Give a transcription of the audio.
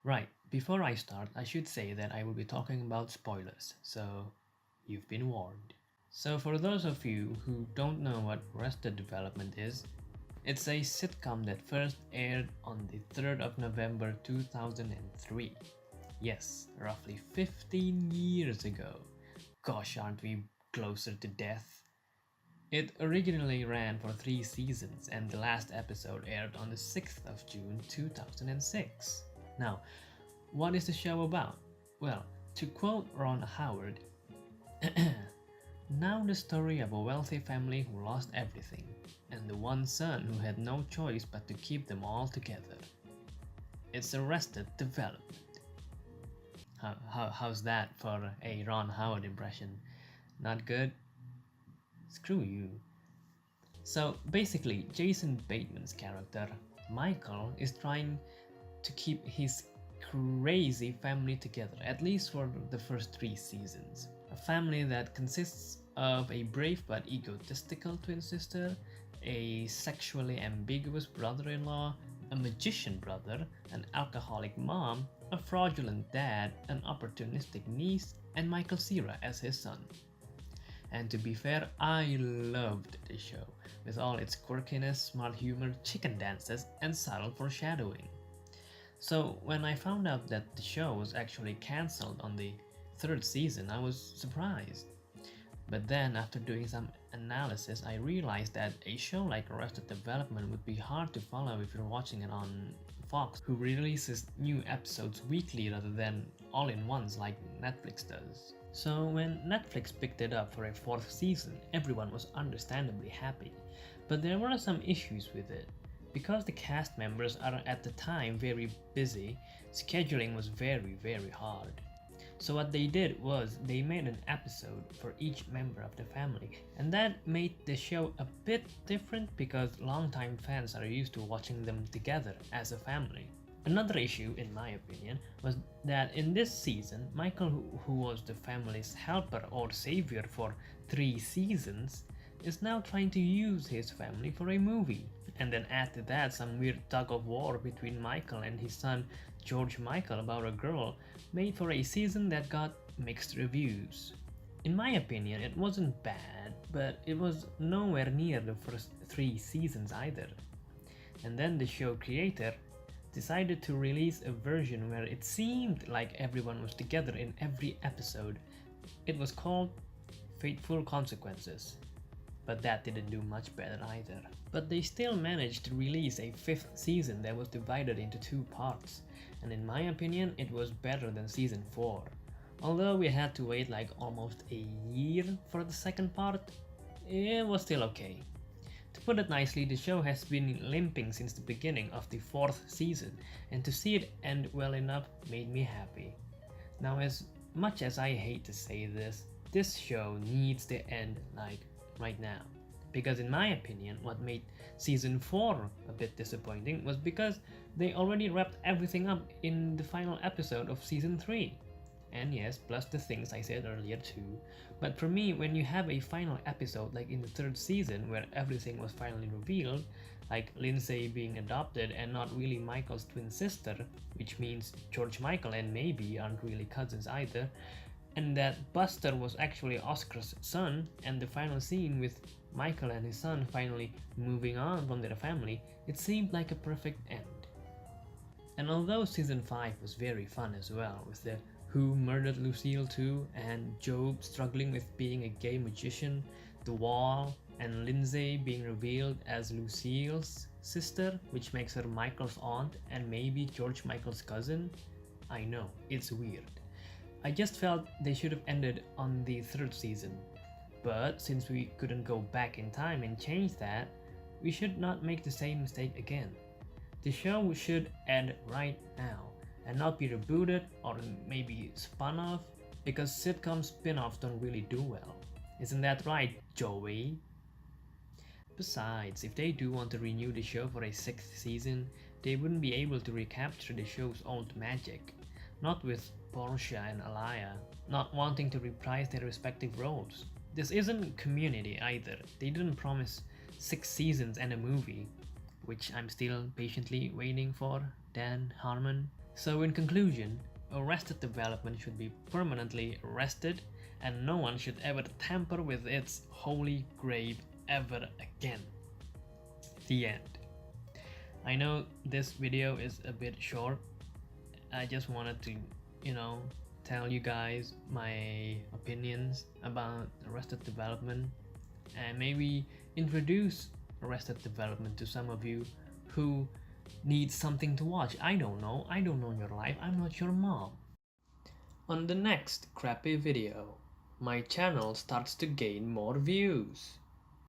Right, before I start, I should say that I will be talking about spoilers, so you've been warned. So, for those of you who don't know what Arrested Development is, it's a sitcom that first aired on the 3rd of November 2003. Yes, roughly 15 years ago. Gosh, aren't we closer to death? It originally ran for 3 seasons, and the last episode aired on the 6th of June 2006. Now, what is the show about? Well, to quote Ron Howard, now the story of a wealthy family who lost everything, and the one son who had no choice but to keep them all together. It's Arrested Development. How's that for a Ron Howard impression? Not good? Screw you. So basically, Jason Bateman's character, Michael, is trying to keep his crazy family together, at least for the first 3 seasons. A family that consists of a brave but egotistical twin sister, a sexually ambiguous brother in law, a magician brother, an alcoholic mom, a fraudulent dad, an opportunistic niece, and Michael Cera as his son. And to be fair, I loved the show, with all its quirkiness, smart humor, chicken dances, and subtle foreshadowing. So, when I found out that the show was actually cancelled on the third season, I was surprised. But then, after doing some analysis, I realized that a show like Arrested Development would be hard to follow if you're watching it on Fox, who releases new episodes weekly rather than all in once like Netflix does. So, when Netflix picked it up for a fourth season, everyone was understandably happy. But there were some issues with it. Because the cast members are at the time very busy, scheduling was very hard. So what they did was they made an episode for each member of the family, and that made the show a bit different because longtime fans are used to watching them together as a family. Another issue, in my opinion, was that in this season, Michael, who was the family's helper or savior for 3 seasons, is now trying to use his family for a movie. And then add to that some weird tug of war between Michael and his son George Michael about a girl made for a season that got mixed reviews. In my opinion, it wasn't bad, but it was nowhere near the first 3 seasons either. And then the show creator decided to release a version where it seemed like everyone was together in every episode. It was called Fateful Consequences, but that didn't do much better either. But they still managed to release a 5th season that was divided into 2 parts, and in my opinion it was better than season 4. Although we had to wait like almost a year for the second part, it was still okay. To put it nicely, the show has been limping since the beginning of the 4th season, and to see it end well enough made me happy. Now, as much as I hate to say this show needs to end like right now. Because in my opinion, what made season 4 a bit disappointing was because they already wrapped everything up in the final episode of season 3. And yes, plus the things I said earlier too. But for me, when you have a final episode like in the 3rd season where everything was finally revealed, like Lindsay being adopted and not really Michael's twin sister, which means George Michael and maybe aren't really cousins either, and that Buster was actually Oscar's son, and the final scene with Michael and his son finally moving on from their family, it seemed like a perfect end. And although season 5 was very fun as well, with the Who Murdered Lucille 2 and Job struggling with being a gay magician, The Wall, and Lindsay being revealed as Lucille's sister, which makes her Michael's aunt and maybe George Michael's cousin, I know, it's weird. I just felt they should have ended on the 3rd season. But since we couldn't go back in time and change that, we should not make the same mistake again. The show should end right now and not be rebooted or maybe spun off, because sitcom spin-offs don't really do well. Isn't that right, Joey? Besides, if they do want to renew the show for a 6th season, they wouldn't be able to recapture the show's old magic. Not with Portia and Alaya not wanting to reprise their respective roles. This isn't Community either. They didn't promise 6 seasons and a movie, which I'm still patiently waiting for, Dan Harmon. So in conclusion, Arrested Development should be permanently arrested and no one should ever tamper with its holy grave ever again. The end. I know this video is a bit short. I just wanted to, tell you guys my opinions about Arrested Development and maybe introduce Arrested Development to some of you who need something to watch. I don't know your life, I'm not your mom. On the next crappy video, my channel starts to gain more views.